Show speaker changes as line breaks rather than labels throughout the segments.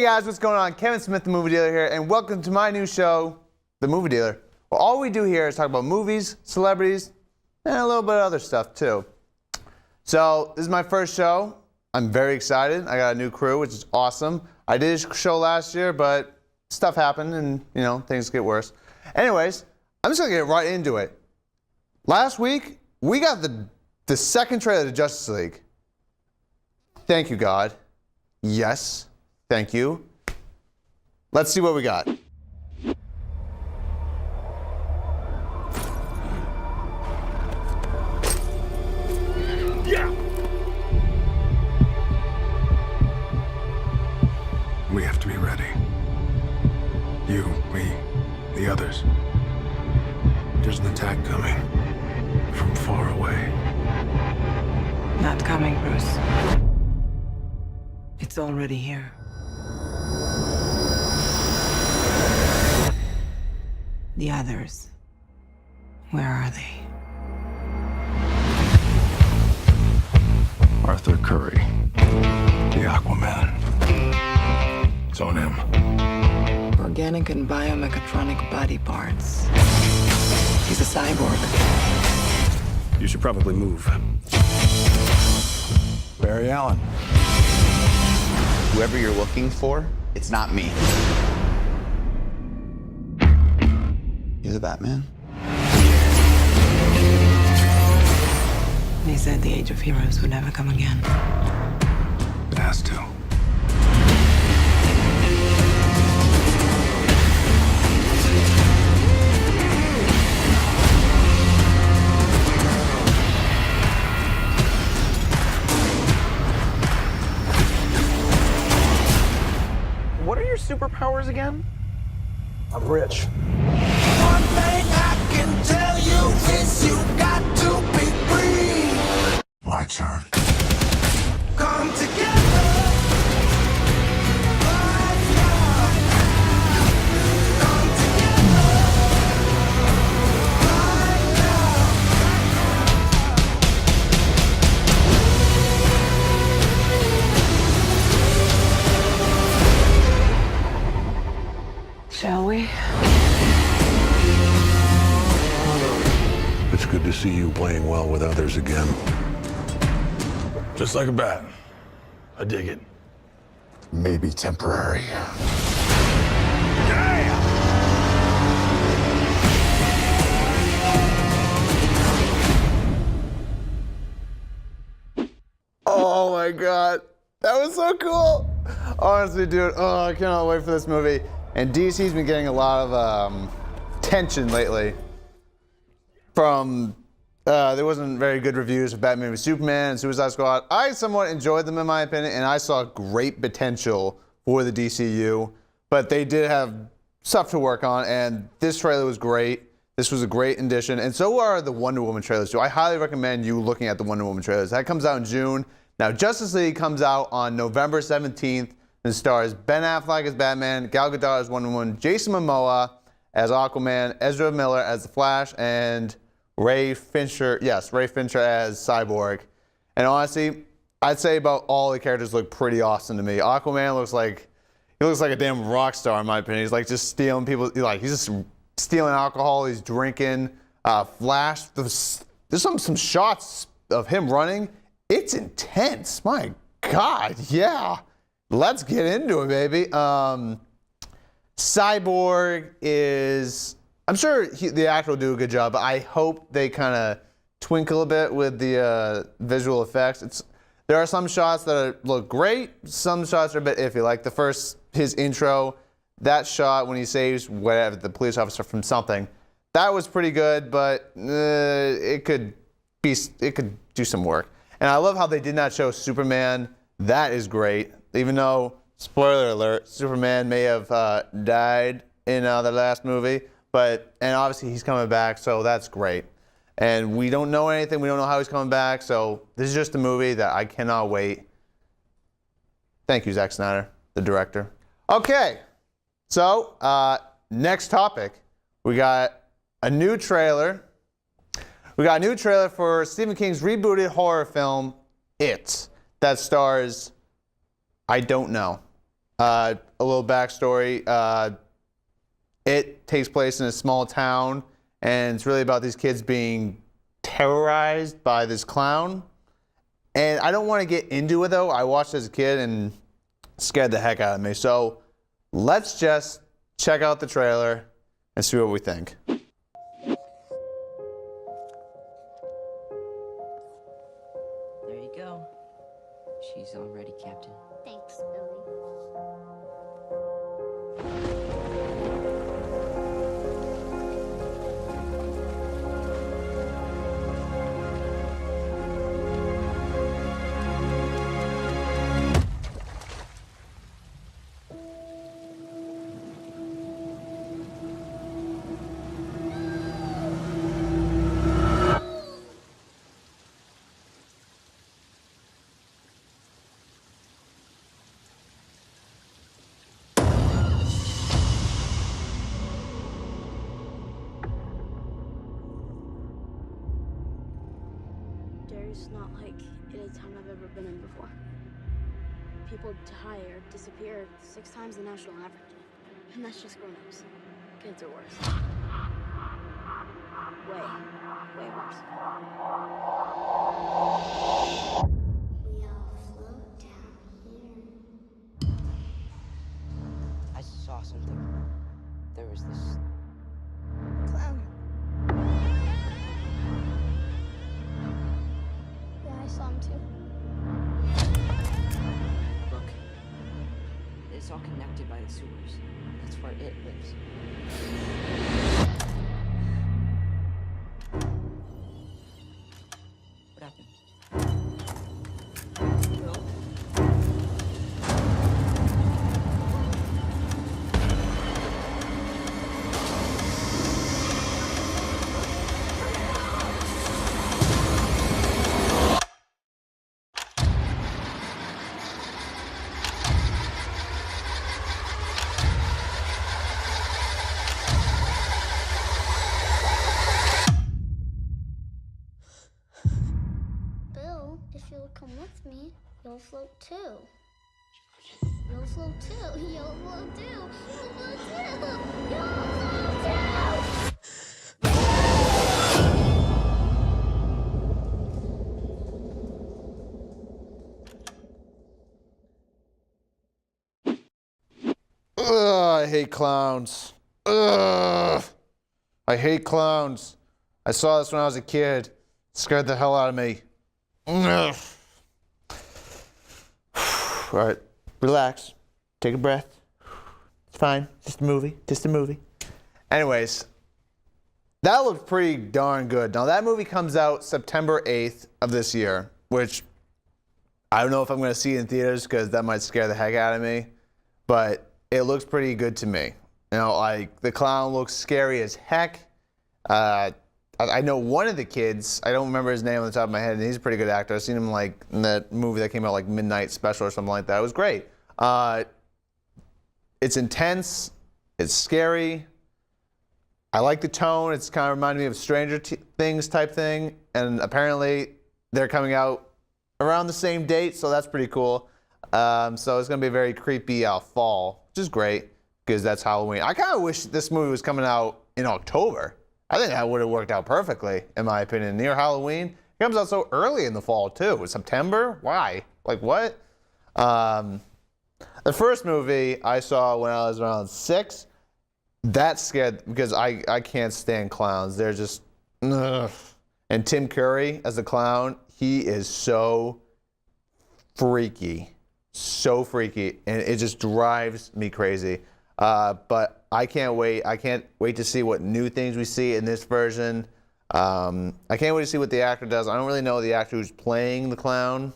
guys, what's going on? Kevin Smith, the movie dealer here, and welcome to my new show, The Movie Dealer. Well, all we do here is talk about movies, celebrities, and a little bit of other stuff too. So this is my first show. I'm very excited. I got a new crew, which is awesome. I did a show last year, but stuff happened and, you know, things get worse. Anyways, I'm just gonna get right into it. Last week, we got the second trailer to Justice League. Thank you, God. Yes, thank you. Let's see what we got.
Yeah. We have to be ready. You, me, the others. There's an attack coming from far away.
Not coming, Bruce. It's already here. The others. Where are they?
Arthur Curry, the Aquaman. It's on him.
Organic and biomechatronic body parts. He's a cyborg.
You should probably move. Barry Allen.
Whoever you're looking for, it's not me. You're the Batman?
They said the age of heroes would never come again.
It has to.
What are your superpowers again?
I'm rich.
One thing I can tell you is you got to be free.
My turn.
Come together. Right now. Come together. Right
Shall we?
It's good to see you playing well with others again. Just like a bat. I dig it. Maybe temporary.
Oh my God, that was so cool. Honestly, dude, I cannot wait for this movie. And DC's been getting a lot of tension lately from, there wasn't very good reviews of Batman v Superman and Suicide Squad. I somewhat enjoyed them in my opinion, and I saw great potential for the DCU, but they did have stuff to work on, and this trailer was great. This was a great addition, and so are the Wonder Woman trailers too. I highly recommend you looking at the Wonder Woman trailers. That comes out in June. Now, Justice League comes out on November 17th and stars Ben Affleck as Batman, Gal Gadot as Wonder Woman, Jason Momoa as Aquaman, Ezra Miller as The Flash, and Ray Fincher as Cyborg. And honestly, I'd say about all the characters look pretty awesome to me. Aquaman looks like a damn rock star in my opinion. He's like just stealing people, he's just stealing alcohol, he's drinking. Flash, there's some shots of him running. It's intense. My God, yeah. Let's get into it, baby. Cyborg is, I'm sure the actor will do a good job, but I hope they kind of twinkle a bit with the visual effects. There are some shots that look great, some shots are a bit iffy, like his intro, that shot when he saves whatever, the police officer from something, that was pretty good, but it could do some work. And I love how they did not show Superman. That is great, even though, spoiler alert, Superman may have died in the last movie, and obviously he's coming back, so that's great. And we don't know anything, we don't know how he's coming back, so this is just a movie that I cannot wait. Thank you, Zack Snyder, the director. Okay, so next topic, we got a new trailer. We got a new trailer for Stephen King's rebooted horror film, It, that stars, I don't know. A little backstory. It takes place in a small town, and it's really about these kids being terrorized by this clown. And I don't want to get into it, though. I watched it as a kid and it scared the heck out of me. So let's just check out the trailer and see what we think.
There you go. She's all ready, Captain.
Thanks, Billy. There's not like any town I've ever been in before. People die or disappear 6 times the national average. And that's just grown-ups. Kids are worse. Way worse. We all float down here.
I saw something. There was this
Clown. Yeah, I saw him too.
look. It's all connected by the sewers. That's where it lives. What happened? No.
Bill, if you'll come with me, you'll float too. You'll float too. You'll float too. You'll float too. You'll float too.
Ugh, I hate clowns. Ugh, I hate clowns. I saw this when I was a kid. It scared the hell out of me. Ugh. All right, relax. Take a breath. It's fine. Just a movie. Just a movie. Anyways, that looked pretty darn good. Now, that movie comes out September 8th of this year, which I don't know if I'm going to see it in theaters because that might scare the heck out of me, but it looks pretty good to me. You know, like, the clown looks scary as heck. I know one of the kids, I don't remember his name on the top of my head, and he's a pretty good actor. I've seen him like in that movie that came out like Midnight Special or something like that. It was great. It's intense. It's scary. I like the tone. It's kind of reminding me of Stranger Things type thing. And apparently they're coming out around the same date, so that's pretty cool. So it's going to be a very creepy fall, which is great because that's Halloween. I kind of wish this movie was coming out in October. I think that would have worked out perfectly, in my opinion. Near Halloween. It comes out so early in the fall, too. September? Why? Like, what? The first movie I saw when I was around 6, that scared, because I can't stand clowns. They're just, ugh. And Tim Curry as the clown, he is so freaky. So freaky. And it just drives me crazy. But I can't wait. I can't wait to see what new things we see in this version. I can't wait to see what the actor does. I don't really know the actor who's playing the clown,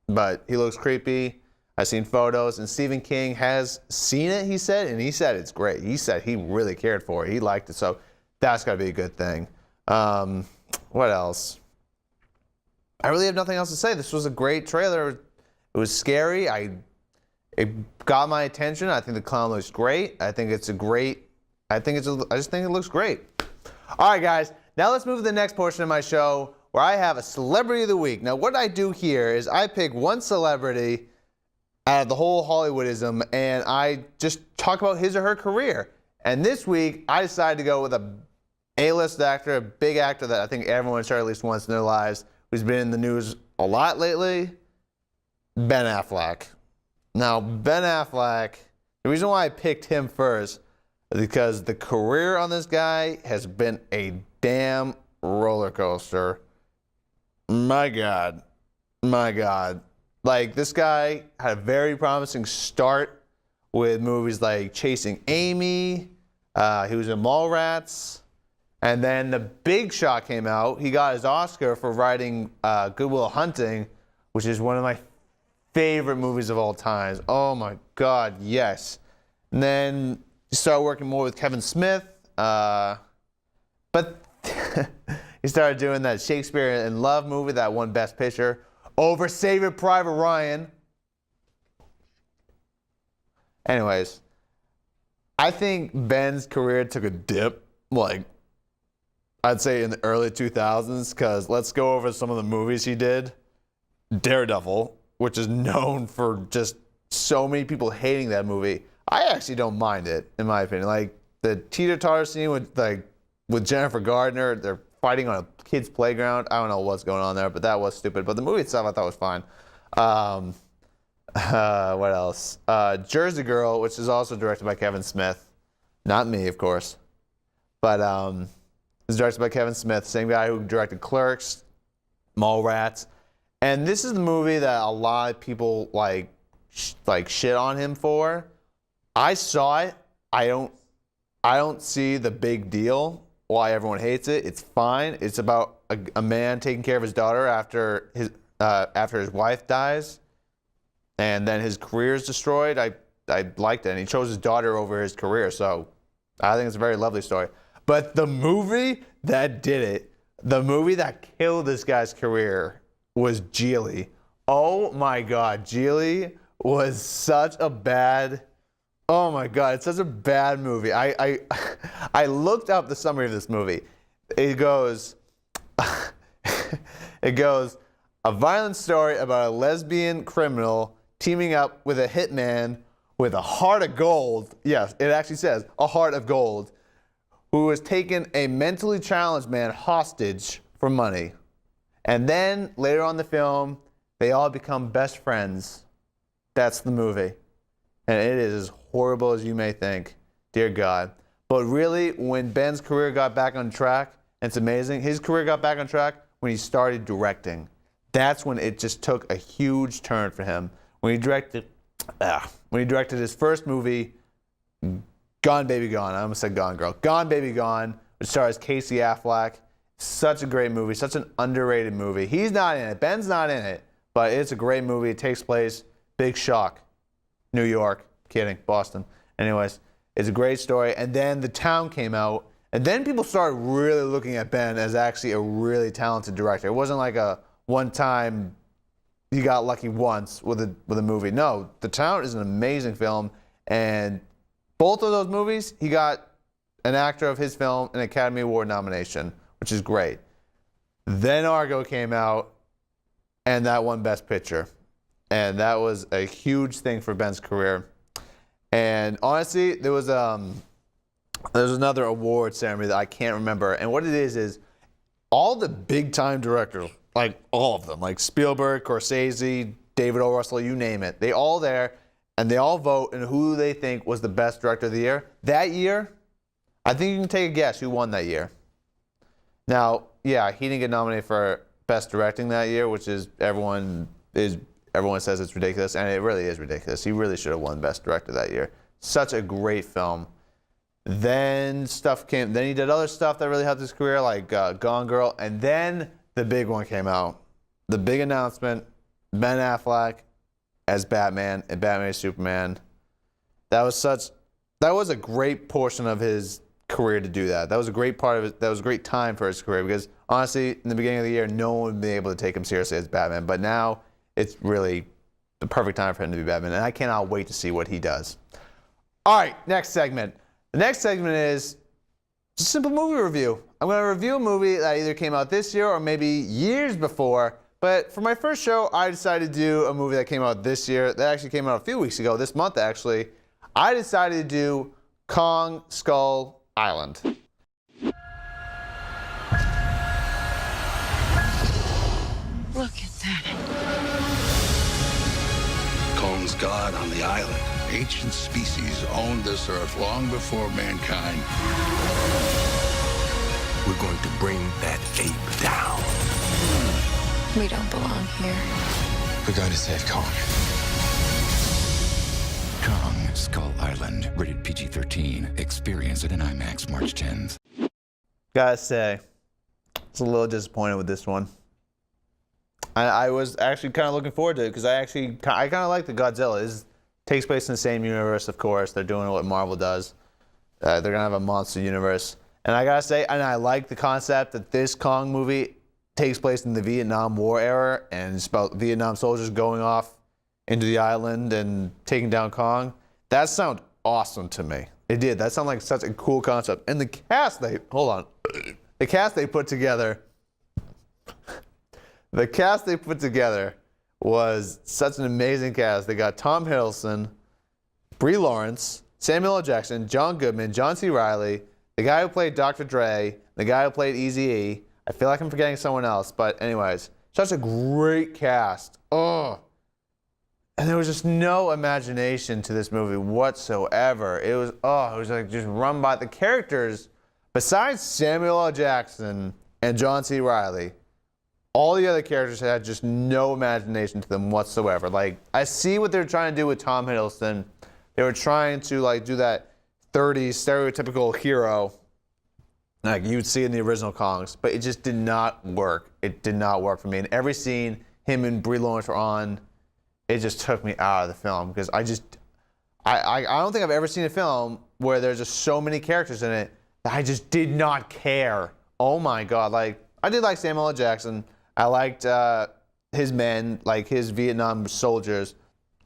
but he looks creepy. I've seen photos, and Stephen King has seen it, he said, and he said it's great. He said he really cared for it. He liked it, so that's got to be a good thing. What else? I really have nothing else to say. This was a great trailer. It was scary. It got my attention. I think the clown looks great. I just think it looks great. All right, guys. Now let's move to the next portion of my show where I have a celebrity of the week. Now, what I do here is I pick one celebrity out of the whole Hollywoodism, and I just talk about his or her career. And this week, I decided to go with a A-list actor, a big actor that I think everyone should at least once in their lives, who's been in the news a lot lately, Ben Affleck. Now, Ben Affleck, the reason why I picked him first is because the career on this guy has been a damn roller coaster. My God. My God. Like, this guy had a very promising start with movies like Chasing Amy. He was in Mallrats. And then The Big Shot came out. He got his Oscar for writing Good Will Hunting, which is one of my favorite movies of all time. Oh, my God, yes. And then he started working more with Kevin Smith. But he started doing that Shakespeare in Love movie that won Best Picture over Saving Private Ryan. Anyways, I think Ben's career took a dip, like, I'd say in the early 2000s, because let's go over some of the movies he did. Daredevil, which is known for just so many people hating that movie. I actually don't mind it, in my opinion. Like, the teeter-totter scene with Jennifer Gardner, they're fighting on a kid's playground. I don't know what's going on there, but that was stupid. But the movie itself I thought was fine. What else? Jersey Girl, which is also directed by Kevin Smith. Not me, of course. But it's directed by Kevin Smith, same guy who directed Clerks, Mallrats. And this is the movie that a lot of people like shit on him for. I saw it. I don't see the big deal why everyone hates it. It's fine. It's about a man taking care of his daughter after his wife dies, and then his career is destroyed. I liked it, and he chose his daughter over his career, so I think it's a very lovely story. But the movie that did it, the movie that killed this guy's career was Geely. Oh my God, Geely was such a bad... Oh my God, it's such a bad movie. I looked up the summary of this movie. It goes, a violent story about a lesbian criminal teaming up with a hitman with a heart of gold. Yes, it actually says a heart of gold, who has taken a mentally challenged man hostage for money. And then later on in the film, they all become best friends. That's the movie. And it is as horrible as you may think. Dear God. But really, when Ben's career got back on track, and it's amazing, his career got back on track when he started directing. That's when it just took a huge turn for him. When he directed his first movie, Gone Baby Gone. I almost said Gone Girl. Gone Baby Gone, which stars Casey Affleck. Such a great movie, such an underrated movie. He's not in it. Ben's not in it, but it's a great movie. It takes place, big shock, New York. Kidding, Boston. Anyways, it's a great story. And then The Town came out, and then people started really looking at Ben as actually a really talented director. It wasn't like a one-time, he got lucky once with a movie. No, The Town is an amazing film, and both of those movies, he got an actor of his film an Academy Award nomination, which is great. Then Argo came out, and that won Best Picture. And that was a huge thing for Ben's career. And honestly, there was another award ceremony that I can't remember. And what it is all the big-time directors, like all of them, like Spielberg, Scorsese, David O. Russell, you name it, they all there, and they all vote in who they think was the best director of the year. That year, I think you can take a guess who won that year. Now, yeah, he didn't get nominated for Best Directing that year, which is everyone says it's ridiculous, and it really is ridiculous. He really should have won Best Director that year. Such a great film. Then he did other stuff that really helped his career, like Gone Girl, and then the big one came out. The big announcement, Ben Affleck as Batman and Batman v Superman. That was a great portion of his career to do that. That was a great part of it. That was a great time for his career because honestly, in the beginning of the year, no one would be able to take him seriously as Batman. But now it's really the perfect time for him to be Batman, and I cannot wait to see what he does. All right, next segment. The next segment is just a simple movie review. I'm going to review a movie that either came out this year or maybe years before, But for my first show, I decided to do a movie that came out this year. That actually came out a few weeks ago, this month actually. I decided to do Kong Skull Island.
Look at that.
Kong's god on the island. Ancient species owned this earth long before mankind.
We're going to bring that ape down.
We don't belong here.
We're going to save Kong. Kong Skull Island, rated PG-13. Experience it in IMAX March 10th.
Gotta say, I was a little disappointed with this one. I was actually kind of looking forward to it because I kind of like the Godzilla. It takes place in the same universe, of course. They're doing what Marvel does. They're gonna have a monster universe, and I gotta say, and I like the concept that this Kong movie takes place in the Vietnam War era, and it's about Vietnam soldiers going off into the island and taking down Kong. That sounded awesome to me. It did. That sounded like such a cool concept. And the cast the cast they put together. The cast they put together was such an amazing cast. They got Tom Hiddleston, Brie Lawrence, Samuel L. Jackson, John Goodman, John C. Reilly, the guy who played Dr. Dre, the guy who played Eazy-E. I feel like I'm forgetting someone else, but anyways, such a great cast. Oh, and there was just no imagination to this movie whatsoever. It was like just run by the characters. Besides Samuel L. Jackson and John C. Reilly, all the other characters had just no imagination to them whatsoever. Like, I see what they're trying to do with Tom Hiddleston. They were trying to like do that 30s stereotypical hero like you would see in the original Kongs, but it just did not work. It did not work for me. And every scene him and Brie Lawrence were on, it just took me out of the film because I don't think I've ever seen a film where there's just so many characters in it that I just did not care. Oh my God. Like, I did like Samuel L. Jackson. I liked his men, like his Vietnam soldiers.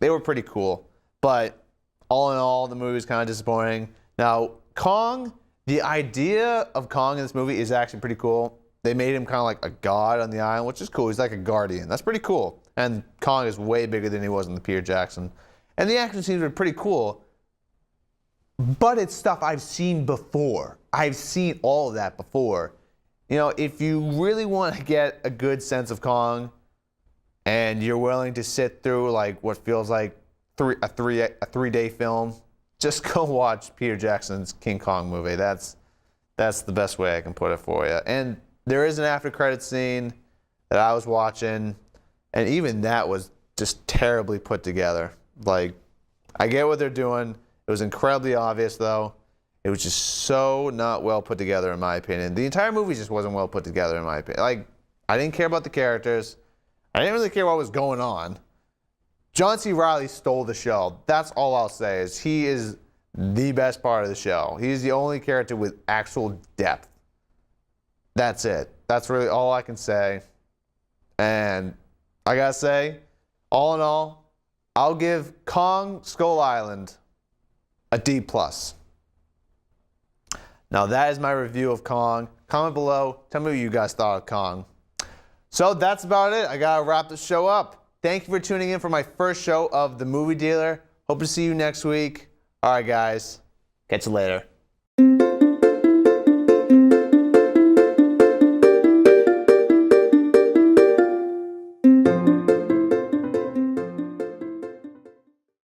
They were pretty cool. But all in all, the movie was kind of disappointing. Now, Kong, the idea of Kong in this movie is actually pretty cool. They made him kind of like a god on the island, which is cool. He's like a guardian. That's pretty cool. And Kong is way bigger than he was in the Peter Jackson. And the action scenes were pretty cool. But it's stuff I've seen before. I've seen all of that before. You know, if you really want to get a good sense of Kong and you're willing to sit through like what feels like a three-day film, just go watch Peter Jackson's King Kong movie. That's the best way I can put it for you. And there is an after-credits scene that I was watching, and even that was just terribly put together. Like, I get what they're doing. It was incredibly obvious, though. It was just so not well put together, in my opinion. The entire movie just wasn't well put together, in my opinion. Like, I didn't care about the characters. I didn't really care what was going on. John C. Reilly stole the show. That's all I'll say, is he is the best part of the show. He's the only character with actual depth. That's it. That's really all I can say. And I gotta say, all in all, I'll give Kong Skull Island a D+. Now that is my review of Kong. Comment below. Tell me what you guys thought of Kong. So that's about it. I gotta wrap the show up. Thank you for tuning in for my first show of The Movie Dealer. Hope to see you next week. All right, guys. Catch you later.